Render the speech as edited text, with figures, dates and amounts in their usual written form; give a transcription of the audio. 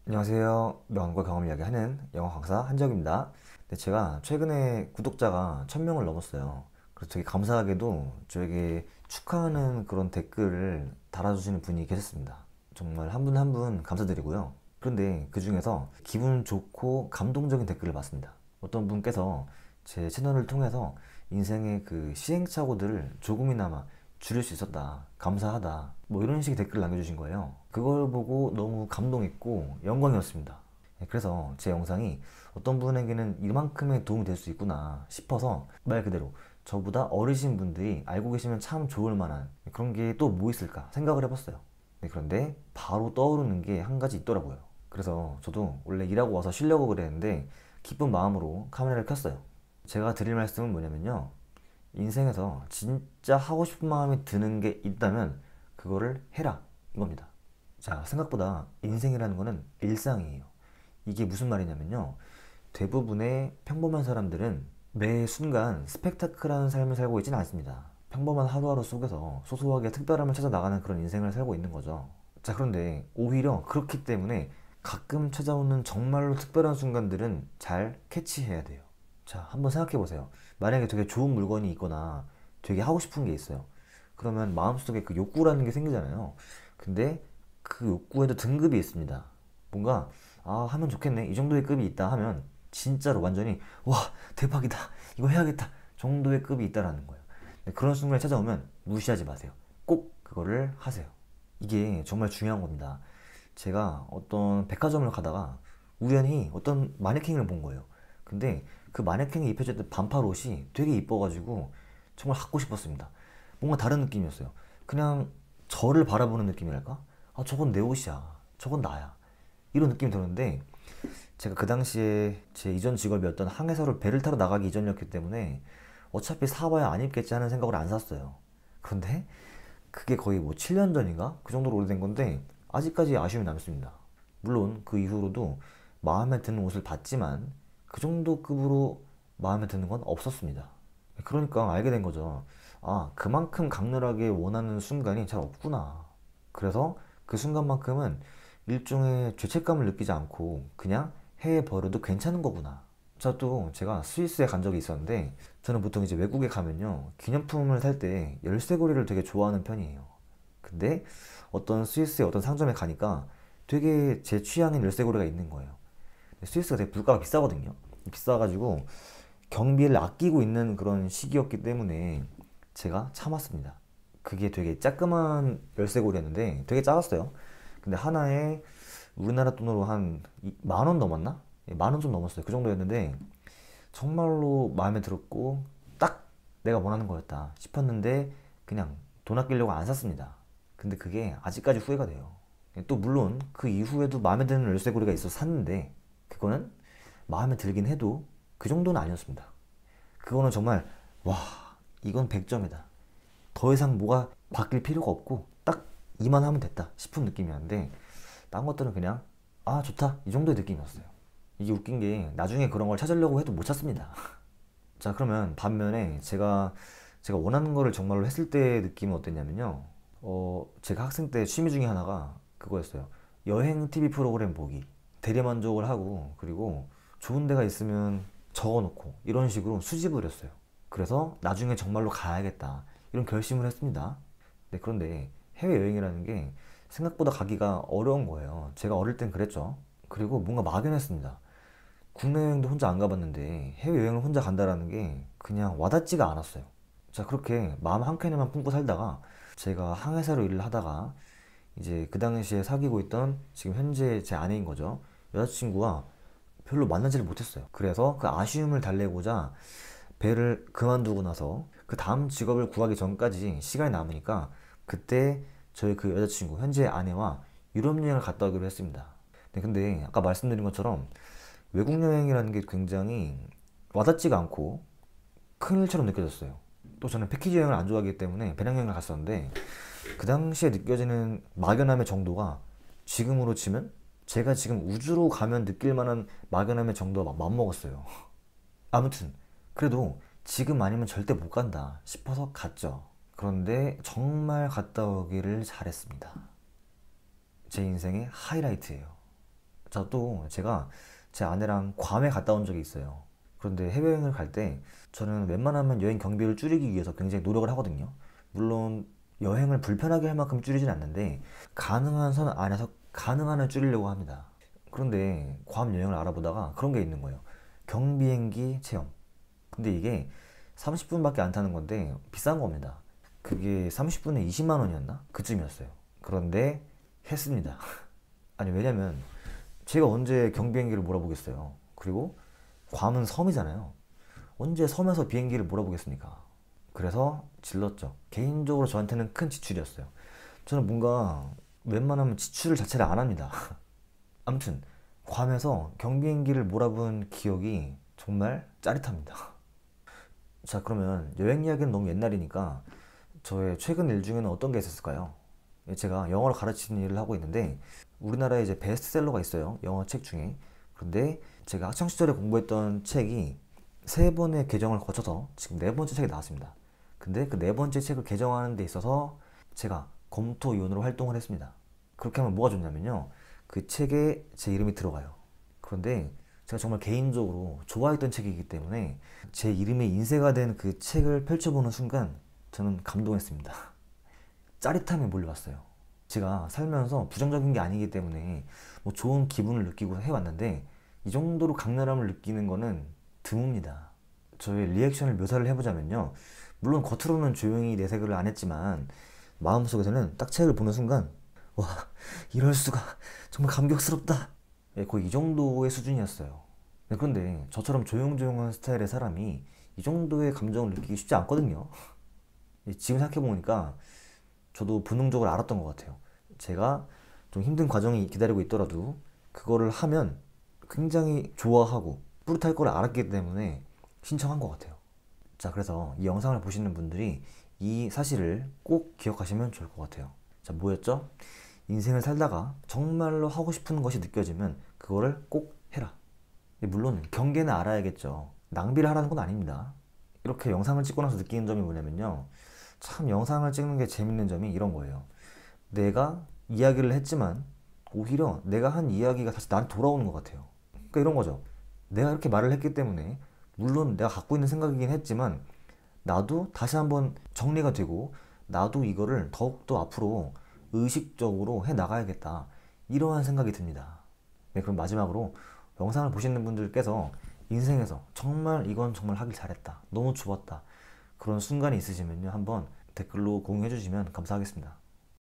안녕하세요. 명함과 경험 이야기하는 영어 강사 한지혁입니다. 네, 제가 최근에 구독자가 1000명을 넘었어요. 그래서 되게 감사하게도 저에게 축하하는 그런 댓글을 달아주시는 분이 계셨습니다. 정말 한 분 한 분 감사드리고요. 그런데 그 중에서 기분 좋고 감동적인 댓글을 봤습니다. 어떤 분께서 제 채널을 통해서 인생의 그 시행착오들을 조금이나마 줄일 수 있었다. 감사하다. 뭐 이런 식의 댓글을 남겨주신 거예요. 그걸 보고 너무 감동했고 영광이었습니다. 그래서 제 영상이 어떤 분에게는 이만큼의 도움이 될 수 있구나 싶어서 말 그대로 저보다 어리신 분들이 알고 계시면 참 좋을 만한 그런 게 또 뭐 있을까 생각을 해봤어요. 그런데 바로 떠오르는 게 한 가지 있더라고요. 그래서 저도 원래 일하고 와서 쉬려고 그랬는데 기쁜 마음으로 카메라를 켰어요. 제가 드릴 말씀은 뭐냐면요. 인생에서 진짜 하고 싶은 마음이 드는 게 있다면 그거를 해라 이겁니다. 자, 생각보다 인생이라는 거는 일상이에요. 이게 무슨 말이냐면요. 대부분의 평범한 사람들은 매 순간 스펙타클한 삶을 살고 있지는 않습니다. 평범한 하루하루 속에서 소소하게 특별함을 찾아 나가는 그런 인생을 살고 있는 거죠. 자, 그런데 오히려 그렇기 때문에 가끔 찾아오는 정말로 특별한 순간들은 잘 캐치해야 돼요. 자, 한번 생각해 보세요. 만약에 되게 좋은 물건이 있거나 되게 하고 싶은 게 있어요. 그러면 마음속에 그 욕구라는 게 생기잖아요. 근데 그 욕구에도 등급이 있습니다. 뭔가 하면 좋겠네 이 정도의 급이 있다 하면 진짜로 완전히 와 대박이다 이거 해야겠다 정도의 급이 있다라는 거예요. 그런 순간이 찾아오면 무시하지 마세요. 꼭 그거를 하세요. 이게 정말 중요한 겁니다. 제가 어떤 백화점을 가다가 우연히 어떤 마네킹을 본 거예요. 근데 그 마네킹에 입혀졌던 반팔 옷이 되게 이뻐가지고 정말 갖고 싶었습니다. 뭔가 다른 느낌이었어요. 그냥 저를 바라보는 느낌이랄까? 저건 내 옷이야. 저건 나야. 이런 느낌이 들었는데 제가 그 당시에 제 이전 직업이었던 항해사로 배를 타러 나가기 이전이었기 때문에 어차피 사봐야 안 입겠지 하는 생각으로 안 샀어요. 그런데 그게 거의 뭐 7년 전인가? 그 정도로 오래된 건데 아직까지 아쉬움이 남습니다. 물론 그 이후로도 마음에 드는 옷을 봤지만 그 정도 급으로 마음에 드는 건 없었습니다. 그러니까 알게 된 거죠. 그만큼 강렬하게 원하는 순간이 잘 없구나. 그래서 그 순간만큼은 일종의 죄책감을 느끼지 않고 그냥 해버려도 괜찮은 거구나. 저도 제가 스위스에 간 적이 있었는데 저는 보통 이제 외국에 가면요 기념품을 살 때 열쇠고리를 되게 좋아하는 편이에요. 근데 어떤 스위스의 어떤 상점에 가니까 되게 제 취향인 열쇠고리가 있는 거예요. 스위스가 되게 물가가 비싸거든요. 비싸가지고 경비를 아끼고 있는 그런 시기였기 때문에 제가 참았습니다. 그게 되게 짜끄만 열쇠고리였는데 되게 작았어요. 근데 하나에 우리나라 돈으로 한 만원 넘었나? 만원 좀 넘었어요. 그 정도였는데 정말로 마음에 들었고 딱 내가 원하는 거였다 싶었는데 그냥 돈 아끼려고 안 샀습니다. 근데 그게 아직까지 후회가 돼요. 또 물론 그 이후에도 마음에 드는 열쇠고리가 있어서 샀는데 그거는 마음에 들긴 해도 그 정도는 아니었습니다. 그거는 정말 와 이건 100점이다. 더 이상 뭐가 바뀔 필요가 없고 딱 이만하면 됐다 싶은 느낌이었는데 딴 것들은 그냥 좋다 이 정도의 느낌이었어요. 이게 웃긴 게 나중에 그런 걸 찾으려고 해도 못 찾습니다. 자, 그러면 반면에 제가 원하는 거를 정말로 했을 때의 느낌은 어땠냐면요. 제가 학생 때 취미 중에 하나가 그거였어요. 여행 TV 프로그램 보기. 대리만족을 하고 그리고 좋은 데가 있으면 적어놓고 이런 식으로 수집을 했어요. 그래서 나중에 정말로 가야겠다 이런 결심을 했습니다. 네, 그런데 해외여행이라는 게 생각보다 가기가 어려운 거예요. 제가 어릴 땐 그랬죠. 그리고 뭔가 막연했습니다. 국내 여행도 혼자 안 가봤는데 해외여행을 혼자 간다라는 게 그냥 와닿지가 않았어요. 자, 그렇게 마음 한켠에만 품고 살다가 제가 항해사로 일을 하다가 이제 그 당시에 사귀고 있던 지금 현재 제 아내인 거죠. 여자친구와 별로 만나지를 못했어요. 그래서 그 아쉬움을 달래고자 배를 그만두고 나서 그 다음 직업을 구하기 전까지 시간이 남으니까 그때 저희 그 여자친구 현재 아내와 유럽 여행을 갔다 오기로 했습니다. 네, 근데 아까 말씀드린 것처럼 외국 여행이라는 게 굉장히 와닿지가 않고 큰일처럼 느껴졌어요. 또 저는 패키지 여행을 안 좋아하기 때문에 배낭여행을 갔었는데 그 당시에 느껴지는 막연함의 정도가 지금으로 치면 제가 지금 우주로 가면 느낄 만한 막연함의 정도가 막 맘먹었어요. 아무튼 그래도 지금 아니면 절대 못 간다 싶어서 갔죠. 그런데 정말 갔다 오기를 잘했습니다. 제 인생의 하이라이트예요. 자, 또 제가 제 아내랑 괌에 갔다 온 적이 있어요. 그런데 해외여행을 갈 때 저는 웬만하면 여행 경비를 줄이기 위해서 굉장히 노력을 하거든요. 물론 여행을 불편하게 할 만큼 줄이진 않는데 가능한 선 안에서 가능한 한 줄이려고 합니다. 그런데 괌 여행을 알아보다가 그런 게 있는 거예요. 경비행기 체험. 근데 이게 30분밖에 안 타는 건데 비싼 겁니다. 그게 30분에 20만 원이었나? 그쯤이었어요. 그런데 했습니다. 아니, 왜냐면 제가 언제 경비행기를 몰아보겠어요. 그리고 괌은 섬이잖아요. 언제 섬에서 비행기를 몰아보겠습니까? 그래서 질렀죠. 개인적으로 저한테는 큰 지출이었어요. 저는 뭔가 웬만하면 지출을 자체를 안 합니다. 아무튼 괌에서 경비행기를 몰아본 기억이 정말 짜릿합니다. 자, 그러면 여행 이야기는 너무 옛날이니까 저의 최근 일 중에는 어떤 게 있었을까요? 제가 영어를 가르치는 일을 하고 있는데 우리나라에 이제 베스트셀러가 있어요. 영어 책 중에. 그런데 제가 학창시절에 공부했던 책이 세 번의 개정을 거쳐서 지금 네 번째 책이 나왔습니다. 근데 그 네 번째 책을 개정하는 데 있어서 제가 검토위원으로 활동을 했습니다. 그렇게 하면 뭐가 좋냐면요. 그 책에 제 이름이 들어가요. 그런데 제가 정말 개인적으로 좋아했던 책이기 때문에 제 이름이 인쇄가 된 그 책을 펼쳐보는 순간 저는 감동했습니다. 짜릿함이 몰려왔어요. 제가 살면서 부정적인 게 아니기 때문에 뭐 좋은 기분을 느끼고 해왔는데 이 정도로 강렬함을 느끼는 거는 드뭅니다. 저의 리액션을 묘사를 해보자면요. 물론 겉으로는 조용히 내색을 안 했지만 마음속에서는 딱 책을 보는 순간 와, 이럴 수가, 정말 감격스럽다. 예, 거의 이 정도의 수준이었어요. 네, 그런데 저처럼 조용조용한 스타일의 사람이 이 정도의 감정을 느끼기 쉽지 않거든요. 예, 지금 생각해보니까 저도 본능적으로 알았던 것 같아요. 제가 좀 힘든 과정이 기다리고 있더라도 그거를 하면 굉장히 좋아하고 뿌듯할 걸 알았기 때문에 신청한 것 같아요. 자, 그래서 이 영상을 보시는 분들이 이 사실을 꼭 기억하시면 좋을 것 같아요. 자, 뭐였죠? 인생을 살다가 정말로 하고 싶은 것이 느껴지면 그거를 꼭 해라. 물론 경계는 알아야겠죠. 낭비를 하라는 건 아닙니다. 이렇게 영상을 찍고 나서 느끼는 점이 뭐냐면요. 참 영상을 찍는 게 재밌는 점이 이런 거예요. 내가 이야기를 했지만 오히려 내가 한 이야기가 다시 나한테 돌아오는 것 같아요. 그러니까 이런 거죠. 내가 이렇게 말을 했기 때문에 물론 내가 갖고 있는 생각이긴 했지만 나도 다시 한번 정리가 되고 나도 이거를 더욱더 앞으로 의식적으로 해 나가야겠다. 이러한 생각이 듭니다. 네, 그럼 마지막으로 영상을 보시는 분들께서 인생에서 정말 이건 정말 하길 잘했다. 너무 좋았다. 그런 순간이 있으시면요. 한번 댓글로 공유해 주시면 감사하겠습니다.